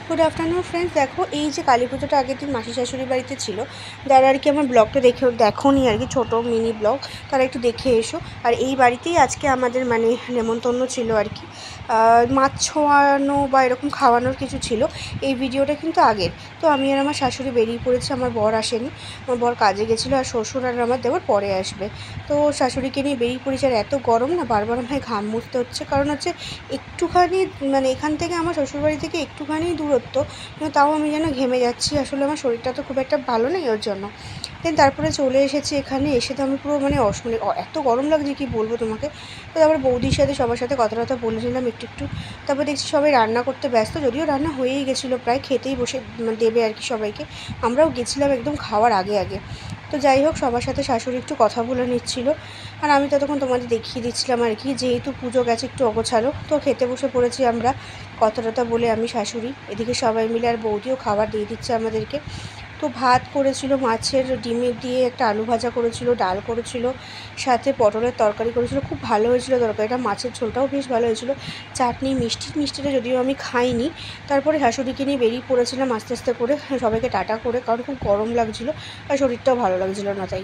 Good afternoon friends. দেখো এই যে কালী পুজোটা আগের দিন মাসি শাশুড়ি বাড়িতে ছিল, যারা আর কি আমার ব্লগটা দেখোনি আর কি, ছোটো মিনি ব্লগ, তারা একটু দেখে এসো। আর এই বাড়িতেই আজকে আমাদের মানে নেমন্তন্ন ছিল আর কি, মাছ ছোঁয়ানো বা এরকম খাওয়ানোর কিছু ছিল। এই ভিডিওটা কিন্তু আগের। তো আমি আর আমার শাশুড়ি বেরিয়ে পড়েছি, আমার বর আসেনি, আমার বর কাজে গেছিলো, আর শ্বশুর আর আমার দেওয়ার পরে আসবে। তো শাশুড়িকে নিয়ে বেরিয়ে পড়েছি, আর এত গরম না, বারবার আমায় ঘাম মুছতে হচ্ছে, কারণ হচ্ছে একটুখানি মানে এখান থেকে আমার শ্বশুরবাড়ি থেকে একটুখানি দূরত্ব, কিন্তু তাও আমি যেন ঘেমে যাচ্ছি। আসলে আমার শরীরটা তো খুব একটা ভালো নেই ওর জন্য। দেন তারপরে চলে এসেছি এখানে, এসে তো আমি পুরো মানে এত গরম লাগছে কি বলবো তোমাকে। তো তারপরে বৌদির সাথে সবার সাথে কথা টথা বলে নিলাম একটু একটু। তারপর দেখছি সবাই রান্না করতে ব্যস্ত, যদিও রান্না হয়েই গেছিলো, প্রায় খেতেই বসে দেবে আর কি সবাইকে। আমরাও গেছিলাম একদম খাওয়ার আগে আগে। তো যাই হোক, সবার সাথে শাশুড়ি একটু কথা বলে নিচ্ছিল, আর আমি ততক্ষণ তোমাদের দেখিয়ে দিচ্ছিলাম আর কি, যেহেতু পুজো গেছে একটু অগোছালো। তো খেতে বসে পড়েছি আমরা, কথা টথা বলে আমি শাশুড়ি, এদিকে সবাই মিলে, আর বৌদিও খাবার দিয়ে দিচ্ছে আমাদেরকে। তো ভাত করেছিল, মাছের ডিমের দিয়ে একটা আলু ভাজা করেছিল, ডাল করেছিল, সাথে পটলের তরকারি করেছিল, খুব ভালো হয়েছিল তরকারিটা, মাছের ঝোলটাও বেশ ভালো হয়েছিল, চাটনি, মিষ্টিটা যদিও আমি খাইনি। তারপরে শাশুড়িকে নিয়ে বেরিয়ে পড়েছিলাম আস্তে আস্তে করে, সবাইকে টাটা করে, কারণ খুব গরম লাগছিলো আর শরীরটাও ভালো লাগছিলো না, তাই।